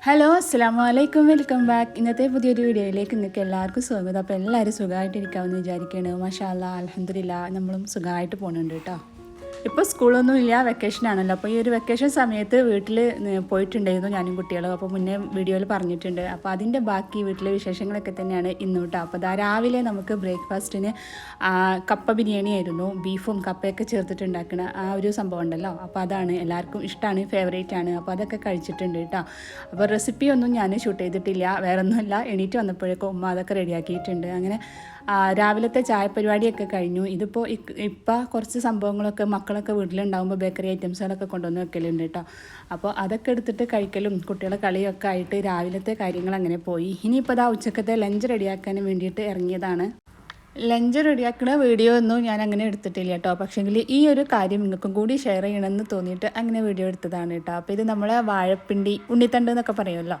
Hello അസ്സലാമു അലൈക്കും welcome back. ഇന്നത്തെ പുതിയൊരു വീഡിയോയിലേക്ക് നിങ്ങൾക്ക് എല്ലാവർക്കും സ്വാഗതം. അപ്പോൾ എല്ലാവരും സുഖമായിട്ടിരിക്കാമെന്ന് വിചാരിക്കുകയാണ്. മാഷാ അല്ലാ അൽഹംദുലില്ലാഹ് നമ്മളും സുഖമായിട്ട് പോകുന്നുണ്ട് കേട്ടോ. ഇപ്പോൾ സ്കൂളൊന്നും ഇല്ല, വെക്കേഷനാണല്ലോ. അപ്പോൾ ഈ ഒരു വെക്കേഷൻ സമയത്ത് വീട്ടിൽ പോയിട്ടുണ്ടായിരുന്നു ഞാനും കുട്ടികളും. അപ്പോൾ മുന്നേ വീഡിയോയിൽ പറഞ്ഞിട്ടുണ്ട്. അപ്പോൾ അതിൻ്റെ ബാക്കി വീട്ടിലെ വിശേഷങ്ങളൊക്കെ തന്നെയാണ് ഇന്ന് കേട്ടോ. അപ്പോൾ രാവിലെ നമുക്ക് ബ്രേക്ക്ഫാസ്റ്റിന് കപ്പ ബിരിയാണി ആയിരുന്നു. ബീഫും കപ്പയൊക്കെ ചേർത്തിട്ടുണ്ടാക്കുന്ന ആ ഒരു സംഭവം ഉണ്ടല്ലോ. അപ്പോൾ അതാണ് എല്ലാവർക്കും ഇഷ്ടമാണ്, ഫേവറേറ്റ് ആണ്. അപ്പോൾ അതൊക്കെ കഴിച്ചിട്ടുണ്ട് കേട്ടോ. അപ്പോൾ റെസിപ്പി ഒന്നും ഞാൻ ഷൂട്ട് ചെയ്തിട്ടില്ല, വേറെ ഒന്നുമല്ല. എണീറ്റ് വന്നപ്പോഴേക്കും ഉമ്മ അതൊക്കെ റെഡിയാക്കിയിട്ടുണ്ട്. അങ്ങനെ രാവിലത്തെ ചായ പരിപാടിയൊക്കെ കഴിഞ്ഞു. ഇതിപ്പോൾ ഇപ്പം കുറച്ച് സംഭവങ്ങളൊക്കെ മക്കളൊക്കെ വീട്ടിലുണ്ടാകുമ്പോൾ ബേക്കറി ഐറ്റംസുകളൊക്കെ കൊണ്ടുവന്ന് വെക്കലുണ്ട് കേട്ടോ. അപ്പോൾ അതൊക്കെ എടുത്തിട്ട് കഴിക്കലും കുട്ടികളെ കളിയൊക്കെ ആയിട്ട് രാവിലത്തെ കാര്യങ്ങൾ അങ്ങനെ പോയി. ഇനിയിപ്പോൾ ഇതാ ഉച്ചക്കത്തെ ലഞ്ച് റെഡിയാക്കാൻ വേണ്ടിയിട്ട് ഇറങ്ങിയതാണ്. ലഞ്ച് റെഡിയാക്കുന്ന വീഡിയോ ഒന്നും ഞാൻ അങ്ങനെ എടുത്തിട്ടില്ല കേട്ടോ. പക്ഷേങ്കിൽ ഈ ഒരു കാര്യം നിങ്ങൾക്കും കൂടി ഷെയർ ചെയ്യണമെന്ന് തോന്നിയിട്ട് അങ്ങനെ വീഡിയോ എടുത്തതാണ് കേട്ടോ. അപ്പോൾ ഇത് നമ്മളെ വാഴപ്പിണ്ടി ഉണ്ണിത്തണ്ട് എന്നൊക്കെ പറയുമല്ലോ,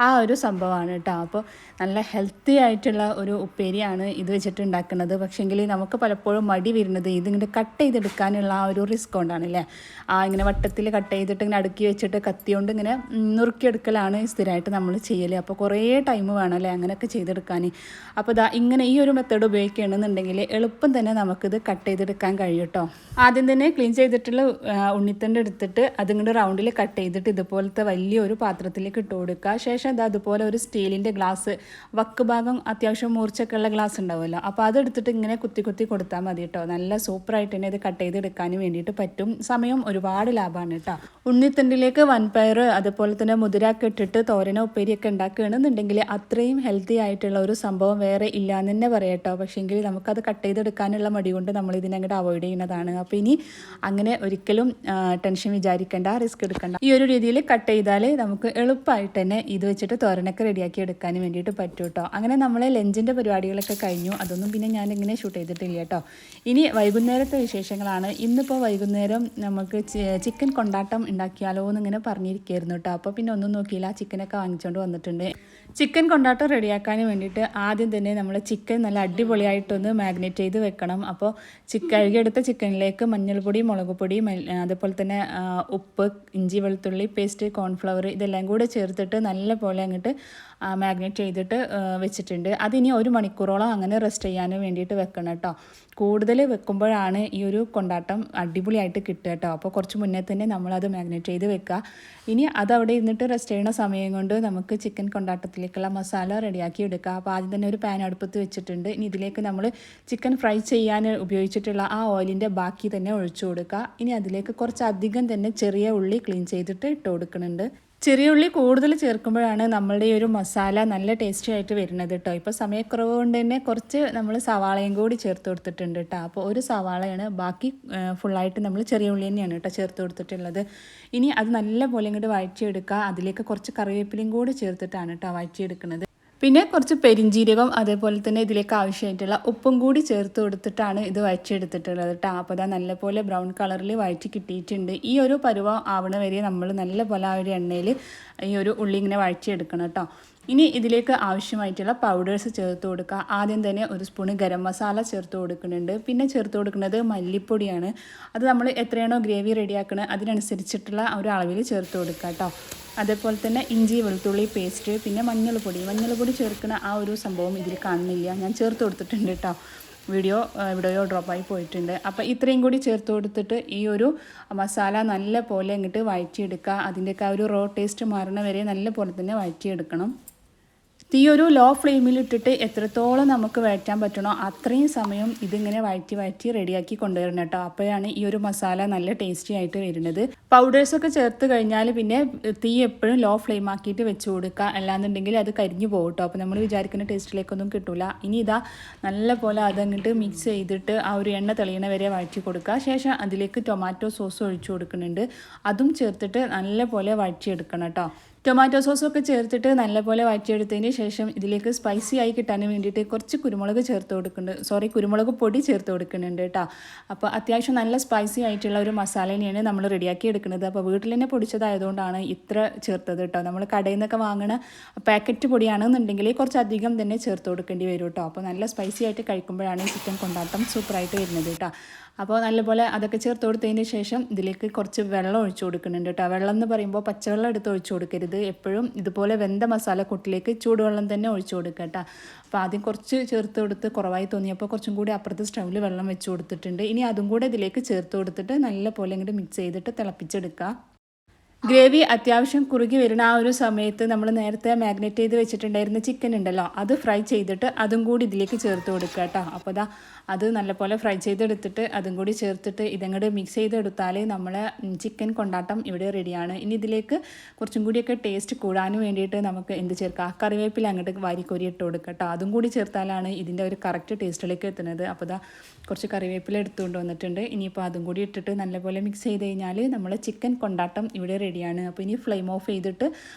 ആ ഒരു സംഭവമാണ് കേട്ടോ. അപ്പോൾ നല്ല ഹെൽത്തി ആയിട്ടുള്ള ഒരു ഉപ്പേരിയാണ് ഇത് വെച്ചിട്ട് ഉണ്ടാക്കുന്നത്. പക്ഷേങ്കിൽ നമുക്ക് പലപ്പോഴും മടി വരുന്നത് ഇതിങ്ങനെ കട്ട് ചെയ്തെടുക്കാനുള്ള ആ ഒരു റിസ്ക് കൊണ്ടാണല്ലേ. ഇങ്ങനെ വട്ടത്തിൽ കട്ട് ചെയ്തിട്ട് ഇങ്ങനെ അടുക്കി വെച്ചിട്ട് കത്തിയോണ്ട് ഇങ്ങനെ നുറുക്കിയെടുക്കലാണ് സ്ഥിരമായിട്ട് നമ്മൾ ചെയ്യൽ. അപ്പോൾ കുറേ ടൈം വേണം അല്ലേ അങ്ങനെയൊക്കെ ചെയ്തെടുക്കാൻ. അപ്പോൾ ഇങ്ങനെ ഈ ഒരു മെത്തേഡ് ഉപയോഗിക്കുകയാണെന്നുണ്ടെങ്കിൽ എളുപ്പം തന്നെ നമുക്കിത് കട്ട് ചെയ്തെടുക്കാൻ കഴിയും കേട്ടോ. ആദ്യം തന്നെ ക്ലീൻ ചെയ്തിട്ടുള്ള ഉണ്ണിത്തണ്ട് എടുത്തിട്ട് അതിങ്ങോട്ട് റൗണ്ടിൽ കട്ട് ചെയ്തിട്ട് ഇതുപോലത്തെ വലിയൊരു പാത്രത്തിലേക്ക് ഇട്ട് കൊടുക്കുക. ശേഷം അതുപോലെ ഒരു സ്റ്റീലിൻ്റെ ഗ്ലാസ്, വക്ക് ഭാഗം അത്യാവശ്യം മൂർച്ചൊക്കെ ഉള്ള ഗ്ലാസ് ഉണ്ടാവുമല്ലോ, അപ്പോൾ അതെടുത്തിട്ട് ഇങ്ങനെ കുത്തി കുത്തി കൊടുത്താൽ മതി കേട്ടോ. നല്ല സൂപ്പറായിട്ട് തന്നെ ഇത് കട്ട് ചെയ്തെടുക്കാനും വേണ്ടിയിട്ട് പറ്റും. സമയം ഒരുപാട് ലാഭമാണ് കേട്ടോ. ഉണ്ണിത്തണ്ടിലേക്ക് വൻപയർ അതുപോലെ തന്നെ മുതിരൊക്കെ ഇട്ടിട്ട് തോരനോ ഉപ്പേരിയൊക്കെ ഉണ്ടാക്കുകയാണെന്നുണ്ടെങ്കിൽ അത്രയും ഹെൽത്തി ആയിട്ടുള്ള ഒരു സംഭവം വേറെ ഇല്ല എന്ന് തന്നെ പറയാം കേട്ടോ. പക്ഷേങ്കിൽ നമുക്കത് കട്ട് ചെയ്തെടുക്കാനുള്ള മടി കൊണ്ട് നമ്മൾ ഇതിനങ്ങോട്ട് അവോയ്ഡ് ചെയ്യുന്നതാണ്. അപ്പോൾ ഇനി അങ്ങനെ ഒരിക്കലും ടെൻഷൻ വിചാരിക്കേണ്ട, റിസ്ക് എടുക്കേണ്ട. ഈ ഒരു രീതിയിൽ കട്ട് ചെയ്താൽ നമുക്ക് എളുപ്പമായിട്ട് തന്നെ ഇത് വെച്ചിട്ട് തോരനൊക്കെ റെഡിയാക്കി എടുക്കാൻ വേണ്ടിയിട്ട് പറ്റും കേട്ടോ. അങ്ങനെ നമ്മളെ ലഞ്ചിൻ്റെ പരിപാടികളൊക്കെ കഴിഞ്ഞു. അതൊന്നും പിന്നെ ഞാനിങ്ങനെ ഷൂട്ട് ചെയ്തിട്ടില്ല കേട്ടോ. ഇനി വൈകുന്നേരത്തെ വിശേഷങ്ങളാണ്. ഇന്നിപ്പോൾ വൈകുന്നേരം നമുക്ക് ചിക്കൻ കൊണ്ടാട്ടം ഉണ്ടാക്കിയാലോ എന്നിങ്ങനെ പറഞ്ഞിരിക്കുകയായിരുന്നു കേട്ടോ. അപ്പോൾ പിന്നെ ഒന്നും നോക്കിയില്ല, ചിക്കനൊക്കെ വാങ്ങിച്ചുകൊണ്ട് വന്നിട്ടുണ്ട്. ചിക്കൻ കൊണ്ടാട്ടം റെഡിയാക്കാൻ വേണ്ടിയിട്ട് ആദ്യം തന്നെ നമ്മൾ ചിക്കൻ നല്ല അടിപൊളിയായിട്ടൊന്ന് മാഗ്നേറ്റ് ചെയ്ത് വെക്കണം. അപ്പോൾ കഴുകിയെടുത്ത ചിക്കനിലേക്ക് മഞ്ഞൾപ്പൊടി, മുളക് പൊടി, അതുപോലെ തന്നെ ഉപ്പ്, ഇഞ്ചി വെളുത്തുള്ളി പേസ്റ്റ്, കോൺഫ്ലവർ ഇതെല്ലാം കൂടെ ചേർത്തിട്ട് നല്ല പോലെ അങ്ങോട്ട് മാഗ്നേറ്റ് ചെയ്തിട്ട് വെച്ചിട്ടുണ്ട്. അതിനി 1 മണിക്കൂറോളം അങ്ങനെ റെസ്റ്റ് ചെയ്യാനും വേണ്ടിയിട്ട് വെക്കണം കേട്ടോ. കൂടുതൽ വെക്കുമ്പോഴാണ് ഈ ഒരു കൊണ്ടാട്ടം അടിപൊളിയായിട്ട് കിട്ടുക കേട്ടോ. അപ്പോൾ കുറച്ച് മുന്നേ തന്നെ നമ്മളത് മാഗ്നേറ്റ് ചെയ്ത് വെക്കുക. ഇനി അതവിടെ ഇരുന്നിട്ട് റെസ്റ്റ് ചെയ്യുന്ന സമയം കൊണ്ട് നമുക്ക് ചിക്കൻ കൊണ്ടാട്ടത്തിലേക്കുള്ള മസാല റെഡിയാക്കി എടുക്കുക. അപ്പോൾ ആദ്യം തന്നെ ഒരു പാൻ അടുപ്പത്ത് വെച്ചിട്ടുണ്ട്. ഇനി ഇതിലേക്ക് നമ്മൾ ചിക്കൻ ഫ്രൈ ചെയ്യാൻ ഉപയോഗിച്ചിട്ടുള്ള ആ ഓയിലിൻ്റെ ബാക്കി തന്നെ ഒഴിച്ചു കൊടുക്കുക. ഇനി അതിലേക്ക് കുറച്ചധികം തന്നെ ചെറിയ ഉള്ളി ക്ലീൻ ചെയ്തിട്ട് ഇട്ട് കൊടുക്കുന്നുണ്ട്. ചെറിയ ഉള്ളി കൂടുതൽ ചേർക്കുമ്പോഴാണ് നമ്മളുടെ ഈ ഒരു മസാല നല്ല ടേസ്റ്റി ആയിട്ട് വരുന്നത് കേട്ടോ. ഇപ്പോൾ സമയക്കുറവ് കൊണ്ട് തന്നെ കുറച്ച് നമ്മൾ സവാളയും കൂടി ചേർത്ത് കൊടുത്തിട്ടുണ്ട് കേട്ടോ. അപ്പോൾ ഒരു സവാളയാണ്, ബാക്കി ഫുള്ളായിട്ട് നമ്മൾ ചെറിയ ഉള്ളി തന്നെയാണ് കേട്ടോ ചേർത്ത് കൊടുത്തിട്ടുള്ളത്. ഇനി അത് നല്ല പോലെ ഇങ്ങോട്ട് വഴറ്റിയെടുക്കുക. അതിലേക്ക് കുറച്ച് കറിവേപ്പിലയും കൂടി ചേർത്തിട്ടാണ് കേട്ടോ വഴറ്റിയെടുക്കുന്നത്. പിന്നെ കുറച്ച് പെരിഞ്ചീരകം അതേപോലെ തന്നെ ഇതിലേക്ക് ആവശ്യമായിട്ടുള്ള ഉപ്പും കൂടി ചേർത്ത് കൊടുത്തിട്ടാണ് ഇത് വഴറ്റിയെടുത്തിട്ടുള്ളത് കേട്ടോ. അപ്പോൾ നല്ലപോലെ ബ്രൗൺ കളറിൽ വഴറ്റി കിട്ടിയിട്ടുണ്ട്. ഈ ഒരു പരുവം ആവണ വരെ നമ്മൾ നല്ലപോലെ ആ ഒരു എണ്ണയിൽ ഈ ഒരു ഉള്ളി ഇങ്ങനെ വഴറ്റിയെടുക്കണം കേട്ടോ. ഇനി ഇതിലേക്ക് ആവശ്യമായിട്ടുള്ള പൗഡേഴ്സ് ചേർത്ത് കൊടുക്കുക. ആദ്യം തന്നെ 1 സ്പൂണ് ഗരം മസാല ചേർത്ത് കൊടുക്കുന്നുണ്ട്. പിന്നെ ചേർത്ത് കൊടുക്കുന്നത് മല്ലിപ്പൊടിയാണ്. അത് നമ്മൾ എത്രയാണോ ഗ്രേവി റെഡിയാക്കുന്നത് അതിനനുസരിച്ചിട്ടുള്ള ഒരു അളവിൽ ചേർത്ത് കൊടുക്കുക കേട്ടോ. അതേപോലെ തന്നെ ഇഞ്ചി വെളുത്തുള്ളി പേസ്റ്റ്, പിന്നെ മഞ്ഞൾപ്പൊടി ചേർക്കുന്ന ആ ഒരു സംഭവം ഇതിൽ കാണുന്നില്ല, ഞാൻ ചേർത്ത് കൊടുത്തിട്ടുണ്ട് കേട്ടോ. വീഡിയോ എവിടെയോ ഡ്രോപ്പായി പോയിട്ടുണ്ട്. അപ്പോൾ ഇത്രയും കൂടി ചേർത്ത് കൊടുത്തിട്ട് ഈ ഒരു മസാല നല്ല പോലെ അങ്ങോട്ട് വഴറ്റിയെടുക്കുക. അതിൻ്റെയൊക്കെ ആ ഒരു റോ ടേസ്റ്റ് മാറുന്ന വരെ നല്ല പോലെ തന്നെ വഴറ്റിയെടുക്കണം. തീ ഒരു ലോ ഫ്ലെയിമിൽ ഇട്ടിട്ട് എത്രത്തോളം നമുക്ക് വഴറ്റാൻ പറ്റണോ അത്രയും സമയം ഇതിങ്ങനെ വഴറ്റി റെഡിയാക്കി കൊണ്ടുവരണം കേട്ടോ. അപ്പോഴാണ് ഈ ഒരു മസാല നല്ല ടേസ്റ്റി ആയിട്ട് വരുന്നത്. പൗഡേഴ്സൊക്കെ ചേർത്ത് കഴിഞ്ഞാൽ പിന്നെ തീ എപ്പോഴും ലോ ഫ്ലെയിം ആക്കിയിട്ട് വെച്ച് കൊടുക്കുക, അല്ലാന്നുണ്ടെങ്കിൽ അത് കരിഞ്ഞു പോകും കേട്ടോ. അപ്പോൾ നമ്മൾ വിചാരിക്കുന്ന ടേസ്റ്റിലേക്കൊന്നും കിട്ടില്ല. ഇനി നല്ല പോലെ അതങ്ങോട്ട് മിക്സ് ചെയ്തിട്ട് ആ ഒരു എണ്ണ തെളിയണ വരെ വഴറ്റി കൊടുക്കുക. ശേഷം അതിലേക്ക് ടൊമാറ്റോ സോസ് ഒഴിച്ചു കൊടുക്കുന്നുണ്ട്. അതും ചേർത്തിട്ട് നല്ല പോലെ വഴറ്റിയെടുക്കണം കേട്ടോ. ടൊമാറ്റോ സോസൊക്കെ ചേർത്തിട്ട് നല്ലപോലെ വഴറ്റിയെടുത്തതിന് ശേഷം ഇതിലേക്ക് സ്പൈസി ആയി കിട്ടാൻ വേണ്ടിയിട്ട് കുറച്ച് കുരുമുളക് പൊടി ചേർത്ത് കൊടുക്കുന്നുണ്ട് കേട്ടോ. അപ്പോൾ അത്യാവശ്യം നല്ല സ്പൈസി ആയിട്ടുള്ള ഒരു മസാല തന്നെയാണ് നമ്മൾ റെഡിയാക്കി എടുക്കുന്നത്. അപ്പോൾ വീട്ടിൽ തന്നെ പൊടിച്ചതായതുകൊണ്ടാണ് ഇത്ര ചേർത്തത് കേട്ടോ. നമ്മൾ കടയിൽ നിന്നൊക്കെ വാങ്ങുന്ന പാക്കറ്റ് പൊടിയാണെന്നുണ്ടെങ്കിൽ കുറച്ചധികം തന്നെ ചേർത്ത് കൊടുക്കേണ്ടി വരും കേട്ടോ. അപ്പോൾ നല്ല സ്പൈസി ആയിട്ട് കഴിക്കുമ്പോഴാണ് ചിക്കൻ കൊണ്ടാട്ടം സൂപ്പറായിട്ട് വരുന്നത് കേട്ടോ. അപ്പോൾ നല്ലപോലെ അതൊക്കെ ചേർത്ത് കൊടുത്തതിന് ശേഷം ഇതിലേക്ക് കുറച്ച് വെള്ളം ഒഴിച്ചു കൊടുക്കുന്നുണ്ട് കേട്ടോ. വെള്ളം എന്ന് പറയുമ്പോൾ പച്ചവെള്ളം എടുത്ത് ഒഴിച്ചു കൊടുക്കരുത്. എപ്പോഴും ഇതുപോലെ വെന്ത മസാല കൂട്ടിലേക്ക് ചൂടുവെള്ളം തന്നെ ഒഴിച്ചു കൊടുക്കുക കേട്ടോ. അപ്പോൾ ആദ്യം കുറച്ച് ചേർത്ത് കൊടുത്ത് കുറവായി തോന്നിയപ്പോൾ കുറച്ചും കൂടി അപ്പുറത്ത് സ്റ്റൗവിൽ വെള്ളം വെച്ച് കൊടുത്തിട്ടുണ്ട്. ഇനി അതും കൂടെ ഇതിലേക്ക് ചേർത്ത് കൊടുത്തിട്ട് നല്ലപോലെ ഇങ്ങോട്ട് മിക്സ് ചെയ്തിട്ട് തിളപ്പിച്ചെടുക്കുക. ഗ്രേവി അത്യാവശ്യം കുറുകി വരുന്ന ആ ഒരു സമയത്ത് നമ്മൾ നേരത്തെ മാഗ്നേറ്റ് ചെയ്ത് വെച്ചിട്ടുണ്ടായിരുന്ന ചിക്കൻ ഉണ്ടല്ലോ, അത് ഫ്രൈ ചെയ്തിട്ട് അതും കൂടി ഇതിലേക്ക് ചേർത്ത് കൊടുക്കുക കേട്ടോ. അപ്പോൾ അത് നല്ലപോലെ ഫ്രൈ ചെയ്തെടുത്തിട്ട് അതും കൂടി ചേർത്തിട്ട് ഇതങ്ങോട്ട് മിക്സ് ചെയ്തെടുത്താൽ നമ്മളെ ചിക്കൻ കൊണ്ടാട്ടം ഇവിടെ റെഡിയാണ്. ഇനി ഇതിലേക്ക് കുറച്ചും കൂടിയൊക്കെ ടേസ്റ്റ് കൂടാനും വേണ്ടിയിട്ട് നമുക്ക് എന്ത് ചേർക്കാം, കറിവേപ്പില അങ്ങോട്ട് വാരിക്കോരി ഇട്ട് കൊടുക്കുക കേട്ടോ. അതും കൂടി ചേർത്താലാണ് ഇതിൻ്റെ ഒരു കറക്റ്റ് ടേസ്റ്റിലേക്ക് എത്തുന്നത്. അപ്പോൾ കുറച്ച് കറിവേപ്പില എടുത്തുകൊണ്ട് വന്നിട്ടുണ്ട്. ഇനിയിപ്പോൾ അതും കൂടി ഇട്ടിട്ട് നല്ലപോലെ മിക്സ് ചെയ്ത് കഴിഞ്ഞാൽ നമ്മളെ ചിക്കൻ കൊണ്ടാട്ടം ഇവിടെ റെഡിയാണ്. അപ്പോൾ ഇനി ഫ്ലെയിം ഓഫ് ചെയ്തിട്ട്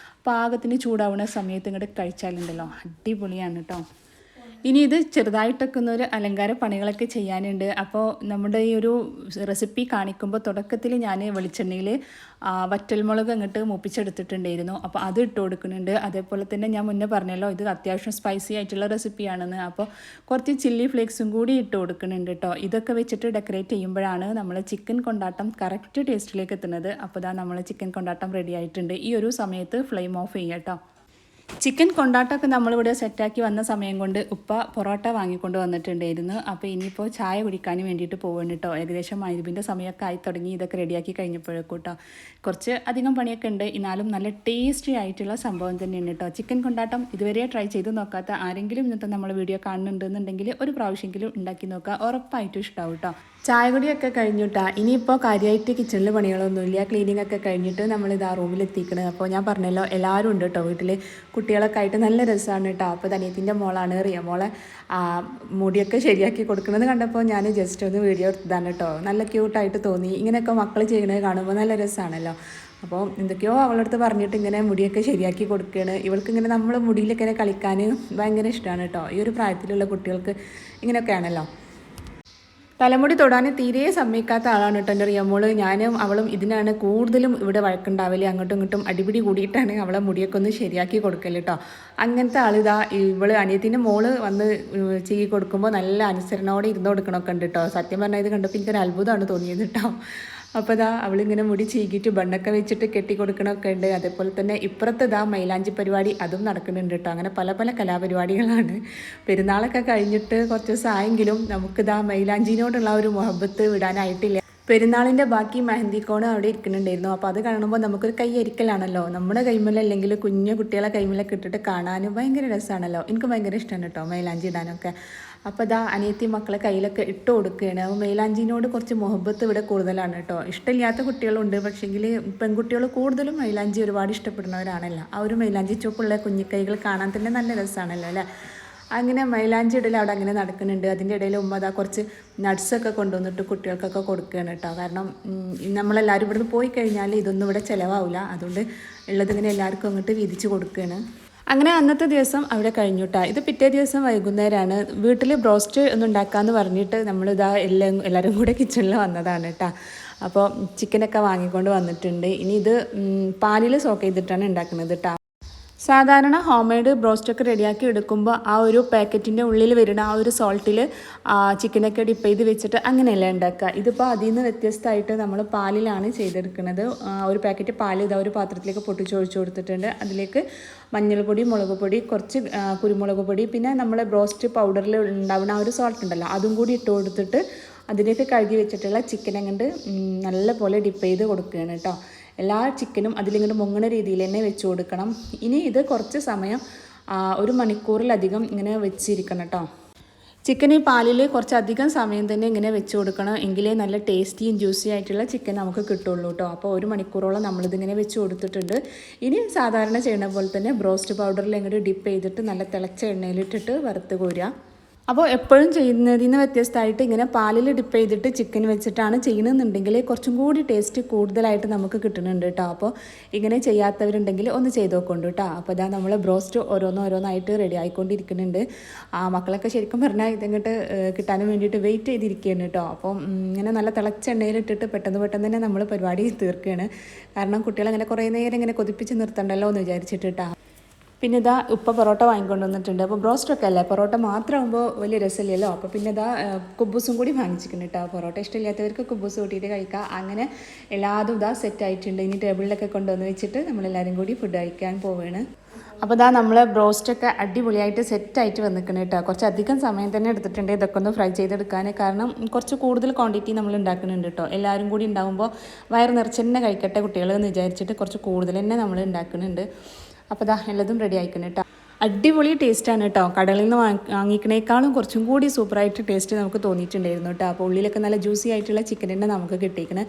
പാകത്തിന് ചൂടാവുന്ന സമയത്ത് ഇങ്ങോട്ട് കഴിച്ചാലുണ്ടല്ലോ അടിപൊളിയാണ് കേട്ടോ. ഇനി ഇത് ചെറുതായിട്ടൊക്കെ ഒരു അലങ്കാര പണികളൊക്കെ ചെയ്യാനുണ്ട്. അപ്പോൾ നമ്മുടെ ഈ ഒരു റെസിപ്പി കാണിക്കുമ്പോൾ തുടക്കത്തിൽ ഞാൻ വെളിച്ചെണ്ണയിൽ വറ്റൽമുളക് അങ്ങോട്ട് മൂപ്പിച്ചെടുത്തിട്ടുണ്ടായിരുന്നു. അപ്പോൾ അത് ഇട്ട് കൊടുക്കുന്നുണ്ട്. അതേപോലെ തന്നെ ഞാൻ മുന്നേ പറഞ്ഞല്ലോ ഇത് അത്യാവശ്യം സ്പൈസി ആയിട്ടുള്ള റെസിപ്പിയാണെന്ന്. അപ്പോൾ കുറച്ച് ചില്ലി ഫ്ലേക്സും കൂടി ഇട്ട് കൊടുക്കുന്നുണ്ട് കേട്ടോ. ഇതൊക്കെ വെച്ചിട്ട് ഡെക്കറേറ്റ് ചെയ്യുമ്പോഴാണ് നമ്മൾ ചിക്കൻ കൊണ്ടാട്ടം കറക്റ്റ് ടേസ്റ്റിലേക്ക് എത്തുന്നത്. അപ്പോൾ നമ്മൾ ചിക്കൻ കൊണ്ടാട്ടം റെഡി ആയിട്ടുണ്ട്. ഈ ഒരു സമയത്ത് ഫ്ലെയിം ഓഫ് ചെയ്യാം കേട്ടോ. ചിക്കൻ കൊണ്ടാട്ടമൊക്കെ നമ്മളിവിടെ സെറ്റാക്കി വന്ന സമയം കൊണ്ട് ഉപ്പ പൊറോട്ട വാങ്ങിക്കൊണ്ട് വന്നിട്ടുണ്ടായിരുന്നു. അപ്പോൾ ഇനിയിപ്പോൾ ചായ കുടിക്കാനും വേണ്ടിയിട്ട് പോകുന്നു കേട്ടോ. ഏകദേശം മഗ്‌രിബിൻ്റെ സമയമൊക്കെ ആയി തുടങ്ങി. ഇതൊക്കെ റെഡിയാക്കി കഴിഞ്ഞപ്പോഴേക്കും കേട്ടോ. കുറച്ച് അധികം പണിയൊക്കെ ഉണ്ട്, എന്നാലും നല്ല ടേസ്റ്റി ആയിട്ടുള്ള സംഭവം തന്നെയാണ് കേട്ടോ. ചിക്കൻ കൊണ്ടാട്ടം ഇതുവരെ ട്രൈ ചെയ്ത് നോക്കാത്ത ആരെങ്കിലും ഇന്നത്തെ നമ്മൾ വീഡിയോ കാണുന്നുണ്ടെന്നുണ്ടെങ്കിൽ ഒരു പ്രാവശ്യമെങ്കിലും ഉണ്ടാക്കി നോക്കുക, ഉറപ്പായിട്ടും ഇഷ്ടമാവും കേട്ടോ. ചായ കുടിയൊക്കെ കഴിഞ്ഞിട്ടാ. ഇനിയിപ്പോൾ കാര്യമായിട്ട് കിച്ചണിൽ പണികളൊന്നുമില്ല. ക്ലീനിങ് ഒക്കെ കഴിഞ്ഞിട്ട് നമ്മളിത് ആ റൂമിലെത്തിക്കണത്. അപ്പോൾ ഞാൻ പറഞ്ഞല്ലോ എല്ലാവരും ഉണ്ട് കേട്ടോ വീട്ടിൽ. കുട്ടികളൊക്കെ ആയിട്ട് നല്ല രസമാണ് കേട്ടോ. അപ്പോൾ അനിയത്തിൻ്റെ മോളാണ് റിയ മോളെ മുടിയൊക്കെ ശരിയാക്കി കൊടുക്കുന്നത് കണ്ടപ്പോൾ ഞാൻ ജസ്റ്റ് ഒന്ന് വീഡിയോ എടുത്തതാണ് കേട്ടോ. നല്ല ക്യൂട്ടായിട്ട് തോന്നി. ഇങ്ങനെയൊക്കെ മക്കൾ ചെയ്യണത് കാണുമ്പോൾ നല്ല രസമാണല്ലോ. അപ്പോൾ എന്തൊക്കെയോ അവളടുത്ത് പറഞ്ഞിട്ട് ഇങ്ങനെ മുടിയൊക്കെ ശരിയാക്കി കൊടുക്കുകയാണ്. ഇവൾക്ക് ഇങ്ങനെ നമ്മൾ മുടിയിലൊക്കെ ഇങ്ങനെ കളിക്കാൻ ഭയങ്കര ഇഷ്ടമാണ് കേട്ടോ. ഈ ഒരു പ്രായത്തിലുള്ള കുട്ടികൾക്ക് ഇങ്ങനെയൊക്കെയാണല്ലോ. തലമുടി തൊടാൻ തീരെ സമ്മതിക്കാത്ത ആളാണ് കേട്ടോ എൻ്റെ റിയമോള്. ഞാനും അവളും ഇതിനാണ് കൂടുതലും ഇവിടെ വഴക്കുണ്ടാവില്ല. അങ്ങോട്ടും ഇങ്ങോട്ടും അടിപിടി കൂടിയിട്ടാണ് അവളെ മുടിയൊക്കെ ഒന്ന് ശരിയാക്കി കൊടുക്കൽ കേട്ടോ. അങ്ങനത്തെ ആളിതാ ഇവള് അനിയത്തിൻ്റെ മോള് വന്ന് ചെയ്യി കൊടുക്കുമ്പോൾ നല്ല അനുസരണയോടെ ഇരുന്ന് കൊടുക്കണമൊക്കെ ഉണ്ട് കേട്ടോ. സത്യം പറഞ്ഞാൽ ഇത് കണ്ടപ്പോൾ എനിക്കൊരു അത്ഭുതമാണ് തോന്നിയത് കേട്ടോ. അപ്പോൾ അവളിങ്ങനെ മുടി ചീകിയിട്ട് ബണ്ണൊക്കെ വെച്ചിട്ട് കെട്ടി കൊടുക്കണമൊക്കെ ഉണ്ട്. അതേപോലെ തന്നെ ഇപ്പുറത്ത് മൈലാഞ്ചി പരിപാടി അതും നടക്കുന്നുണ്ട് കേട്ടോ. അങ്ങനെ പല പല കലാപരിപാടികളാണ്. പെരുന്നാളൊക്കെ കഴിഞ്ഞിട്ട് കുറച്ച് ദിവസം ആയെങ്കിലും നമുക്ക് മൈലാഞ്ചിനോടുള്ള ഒരു മുഹബത്ത് വിടാനായിട്ടില്ല. പെരുന്നാളിൻ്റെ ബാക്കി മെഹന്തിക്കോണ് അവിടെ ഇരിക്കുന്നുണ്ടായിരുന്നു. അപ്പോൾ അത് കാണുമ്പോൾ നമുക്കൊരു കൈയരിക്കലാണല്ലോ. നമ്മുടെ കൈമലല്ലെങ്കിൽ കുഞ്ഞു കുട്ടികളെ കൈമലൊക്കെ ഇട്ടിട്ട് കാണാനും ഭയങ്കര രസമാണല്ലോ. എനിക്ക് ഭയങ്കര ഇഷ്ടമാണ് കേട്ടോ മൈലാഞ്ചി ഇടാനൊക്കെ. അപ്പോൾ അനിയത്തി മക്കളെ കയ്യിലൊക്കെ ഇട്ട് കൊടുക്കുകയാണ്. അപ്പോൾ മൈലാഞ്ചിനോട് കുറച്ച് മുഹബത്ത് ഇവിടെ കൂടുതലാണ് കേട്ടോ. ഇഷ്ടമില്ലാത്ത കുട്ടികളുണ്ട്, പക്ഷേങ്കിൽ പെൺകുട്ടികൾ കൂടുതലും മൈലാഞ്ചി ഒരുപാട് ഇഷ്ടപ്പെടുന്നവരാണല്ലോ. ആ ഒരു മൈലാഞ്ചി ചുവപ്പുള്ള കുഞ്ഞിക്കൈകൾ കാണാൻ തന്നെ നല്ല രസമാണല്ലോ അല്ലേ. അങ്ങനെ മൈലാഞ്ചി ഇടൽ അവിടെ അങ്ങനെ നടക്കുന്നുണ്ട്. അതിൻ്റെ ഇടയിൽ ഉമ്മ കുറച്ച് നട്ട്സൊക്കെ കൊണ്ടുവന്നിട്ട് കുട്ടികൾക്കൊക്കെ കൊടുക്കുകയാണ് കേട്ടോ. കാരണം നമ്മളെല്ലാവരും ഇവിടുന്ന് പോയി കഴിഞ്ഞാൽ ഇതൊന്നും ഇവിടെ ചിലവാവില്ല. അതുകൊണ്ട് ഉള്ളതിങ്ങനെ എല്ലാവർക്കും അങ്ങോട്ട് വീതിച്ച് കൊടുക്കുകയാണ്. അങ്ങനെ അന്നത്തെ ദിവസം അവിടെ കഴിഞ്ഞു കേട്ടോ. ഇത് പിറ്റേ ദിവസം വൈകുന്നേരമാണ്. വീട്ടിൽ ബ്രോസ്റ്റ് ഒന്ന് ഉണ്ടാക്കാമെന്ന് പറഞ്ഞിട്ട് എല്ലാവരും കൂടെ കിച്ചണിൽ വന്നതാണ് കേട്ടോ. അപ്പോൾ ചിക്കനൊക്കെ വാങ്ങിക്കൊണ്ട് വന്നിട്ടുണ്ട്. ഇനി ഇത് പാലിൽ സോക്ക് ചെയ്തിട്ടാണ് ഉണ്ടാക്കുന്നത് കേട്ടോ. സാധാരണ ഹോം മെയ്ഡ് ബ്രോസ്റ്റൊക്കെ റെഡിയാക്കി എടുക്കുമ്പോൾ ആ ഒരു പാക്കറ്റിൻ്റെ ഉള്ളിൽ വരുന്ന ആ ഒരു സോൾട്ടിൽ ചിക്കനൊക്കെ ഡിപ്പ് ചെയ്ത് വെച്ചിട്ട് അങ്ങനെയല്ല ഉണ്ടാക്കുക. ഇതിപ്പോൾ അതിൽ നിന്ന് വ്യത്യസ്തമായിട്ട് നമ്മൾ പാലിലാണ് ചെയ്തെടുക്കുന്നത്. ഒരു പാക്കറ്റ് പാൽ ഒരു പാത്രത്തിലേക്ക് പൊട്ടിച്ചൊഴിച്ച് കൊടുത്തിട്ടുണ്ട്. അതിലേക്ക് മഞ്ഞൾപ്പൊടി, മുളക് പൊടി, കുറച്ച് കുരുമുളക് പൊടി, പിന്നെ നമ്മളെ ബ്രോസ്റ്റ് പൗഡറിൽ ഉണ്ടാവുന്ന ആ ഒരു സോൾട്ട് ഉണ്ടല്ലോ അതും കൂടി ഇട്ട് കൊടുത്തിട്ട് അതിലേക്ക് കഴുകി വെച്ചിട്ടുള്ള ചിക്കൻ അങ്ങോട്ട് നല്ല പോലെ ഡിപ്പ് ചെയ്ത് കൊടുക്കുകയാണ് കേട്ടോ. എല്ലാ ചിക്കനും അതിലിങ്ങനെ മുങ്ങണ രീതിയിൽ തന്നെ വെച്ച് കൊടുക്കണം. ഇനി ഇത് കുറച്ച് സമയം 1 മണിക്കൂറിലധികം ഇങ്ങനെ വെച്ചിരിക്കണം കേട്ടോ. ചിക്കൻ ഈ പാലിൽ കുറച്ചധികം സമയം തന്നെ ഇങ്ങനെ വെച്ച് കൊടുക്കണം. എങ്കിലേ നല്ല ടേസ്റ്റിയും ജ്യൂസി ആയിട്ടുള്ള ചിക്കൻ നമുക്ക് കിട്ടുള്ളൂ കേട്ടോ. അപ്പോൾ 1 മണിക്കൂറോളം നമ്മളിതിങ്ങനെ വെച്ച് കൊടുത്തിട്ടുണ്ട്. ഇനി സാധാരണ ചെയ്യുന്ന പോലെ തന്നെ ബ്രോസ്റ്റ് പൗഡറിൽ ഇങ്ങോട്ട് ഡിപ്പ് ചെയ്തിട്ട് നല്ല തിളച്ച എണ്ണയിലിട്ടിട്ട് വറുത്ത് കോരുക. അപ്പോൾ എപ്പോഴും ചെയ്യുന്നതിൽ നിന്ന് വ്യത്യസ്തമായിട്ട് ഇങ്ങനെ പാലിൽ ഡിപ്പ് ചെയ്തിട്ട് ചിക്കൻ വെച്ചിട്ടാണ് ചെയ്യണമെന്നുണ്ടെങ്കിൽ കുറച്ചും കൂടി ടേസ്റ്റ് കൂടുതലായിട്ട് നമുക്ക് കിട്ടുന്നുണ്ട് കേട്ടോ. അപ്പോൾ ഇങ്ങനെ ചെയ്യാത്തവരുണ്ടെങ്കിൽ ഒന്ന് ചെയ്ത് നോക്കൊണ്ട് കേട്ടോ. അപ്പോൾ നമ്മൾ ബ്രോസ്റ്റ് ഓരോന്നായിട്ട് റെഡി ആയിക്കൊണ്ടിരിക്കുന്നുണ്ട്. മക്കളൊക്കെ ശരിക്കും പറഞ്ഞാൽ ഇതിങ്ങോട്ട് കിട്ടാനും വേണ്ടിയിട്ട് വെയിറ്റ് ചെയ്തിരിക്കുകയാണ് കേട്ടോ. അപ്പം ഇങ്ങനെ നല്ല തിളച്ച എണ്ണയിലിട്ടിട്ട് പെട്ടെന്ന് തന്നെ നമ്മൾ പരിപാടി തീർക്കുകയാണ്. കാരണം കുട്ടികളങ്ങനെ കുറേ നേരം ഇങ്ങനെ കൊതിപ്പിച്ച് നിർത്തണ്ടല്ലോ എന്ന് വിചാരിച്ചിട്ട് കേട്ടോ. പിന്നെ ഇതാ ഉപ്പ പൊറോട്ട വാങ്ങിക്കൊണ്ട് വന്നിട്ടുണ്ട്. അപ്പോൾ ബ്രോസ്റ്റൊക്കെ അല്ലേ, പൊറോട്ട മാത്രമാകുമ്പോൾ വലിയ രസമില്ലല്ലോ. അപ്പോൾ പിന്നെ ഇതാ കുബൂസും കൂടി വാങ്ങിച്ചിട്ടുണ്ട് കേട്ടോ. പൊറോട്ട ഇഷ്ടമില്ലാത്തവർക്ക് കുബൂസ് കൂട്ടിയിട്ട് കഴിക്കാം. അങ്ങനെ എല്ലാതും ഇതാ സെറ്റ് ആയിട്ടുണ്ട്. ഇനി ടേബിളിലൊക്കെ കൊണ്ടുവന്ന് വെച്ചിട്ട് നമ്മളെല്ലാവരും കൂടി ഫുഡ് കഴിക്കാൻ പോവുകയാണ്. അപ്പോൾ ഇതാ നമ്മൾ ബ്രോസ്റ്റൊക്കെ അടിപൊളിയായിട്ട് സെറ്റായിട്ട് വന്നിക്കണം കേട്ടോ. കുറച്ചധികം സമയം തന്നെ എടുത്തിട്ടുണ്ട് ഇതൊക്കെ ഒന്ന് ഫ്രൈ ചെയ്തെടുക്കാൻ. കാരണം കുറച്ച് കൂടുതൽ ക്വാണ്ടിറ്റി നമ്മൾ ഉണ്ടാക്കുന്നുണ്ട് കേട്ടോ. എല്ലാവരും കൂടി ഉണ്ടാകുമ്പോൾ വയറ് നിറച്ച് തന്നെ കഴിക്കട്ടെ കുട്ടികൾ എന്ന് വിചാരിച്ചിട്ട് കുറച്ച് കൂടുതൽ തന്നെ നമ്മൾ ഉണ്ടാക്കുന്നുണ്ട്. അപ്പോൾ ഇതാ എല്ലതും റെഡി ആയിക്കണം കേട്ടോ. അടിപൊളി ടേസ്റ്റാണ് കേട്ടോ. കടകളിൽ നിന്ന് വാങ്ങിക്കണേക്കാളും കുറച്ചും കൂടി സൂപ്പറായിട്ട് ടേസ്റ്റ് നമുക്ക് തോന്നിയിട്ടുണ്ടായിരുന്നു കേട്ടോ. അപ്പോൾ ഉള്ളിലൊക്കെ നല്ല ജ്യൂസി ആയിട്ടുള്ള ചിക്കൻ തന്നെ നമുക്ക് കിട്ടിയിരിക്കണം.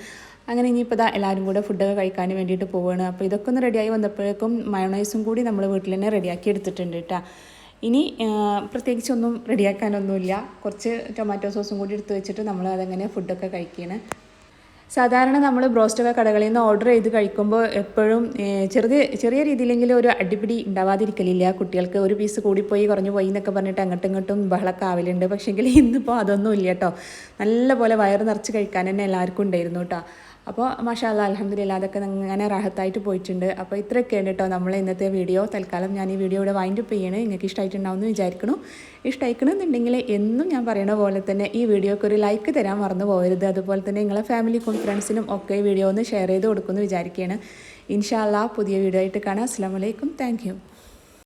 അങ്ങനെ ഇനിയിപ്പോൾ ഇതാ എല്ലാവരും കൂടെ ഫുഡൊക്കെ കഴിക്കാൻ വേണ്ടിയിട്ട് പോവുകയാണ്. അപ്പോൾ ഇതൊക്കെ ഒന്ന് റെഡിയായി വന്നപ്പോഴേക്കും മയോണൈസും കൂടി നമ്മൾ വീട്ടിൽ തന്നെ റെഡിയാക്കി എടുത്തിട്ടുണ്ട് കേട്ടോ. ഇനി പ്രത്യേകിച്ചൊന്നും റെഡിയാക്കാനൊന്നുമില്ല. കുറച്ച് ടൊമാറ്റോ സോസും കൂടി എടുത്ത് വെച്ചിട്ട് നമ്മൾ അതങ്ങനെ ഫുഡൊക്കെ കഴിക്കുകയാണ്. സാധാരണ നമ്മൾ ബ്രോസ്റ്റൊക്കെ കടകളിൽ നിന്ന് ഓർഡർ ചെയ്ത് കഴിക്കുമ്പോൾ എപ്പോഴും ചെറിയ രീതിയിലെങ്കിലും ഒരു അടിപിടി ഉണ്ടാവാതിരിക്കലില്ല. കുട്ടികൾക്ക് ഒരു പീസ് കൂടിപ്പോയി കുറഞ്ഞു പോയി എന്നൊക്കെ പറഞ്ഞിട്ട് അങ്ങോട്ടും ഇങ്ങോട്ടും ബഹളമൊക്കെ ആവലുണ്ട്. പക്ഷേങ്കിൽ ഇന്നിപ്പോൾ അതൊന്നും ഇല്ല കേട്ടോ. നല്ല പോലെ വയറ് നിറച്ച് കഴിക്കാൻ തന്നെ എല്ലാവർക്കും ഉണ്ടായിരുന്നു കേട്ടോ. അപ്പോൾ മാഷാ അല്ലാഹ് അൽഹംദുലില്ലാ അതൊക്കെ അങ്ങനെ റാഹത്തായിട്ട് പോയിട്ടുണ്ട്. അപ്പോൾ ഇത്രയൊക്കെയാണ് കേട്ടോ നമ്മൾ ഇന്നത്തെ വീഡിയോ. തൽക്കാലം ഞാൻ ഈ വീഡിയോ ഇവിടെ വൈൻഡ് അപ്പ് ചെയ്യണേ. നിങ്ങൾക്ക് ഇഷ്ടമായിട്ടുണ്ടാവുമെന്ന് വിചാരിക്കണം. ഇഷ്ടമായിക്കണമെന്നുണ്ടെങ്കിൽ എന്നും ഞാൻ പറയുന്ന പോലെ തന്നെ ഈ വീഡിയോക്ക് ഒരു ലൈക്ക് തരാൻ മറന്നു പോകരുത്. അതുപോലെ തന്നെ നിങ്ങളെ ഫാമിലിക്കും ഫ്രണ്ട്സിനും ഒക്കെ ഈ വീഡിയോ ഒന്ന് ഷെയർ ചെയ്ത് കൊടുക്കുമെന്ന് വിചാരിക്കുകയാണ്. ഇൻഷാ അല്ലാഹ് പുതിയ വീഡിയോ ആയിട്ട് കാണാം. അസ്സലാമു അലൈക്കും. Thank you.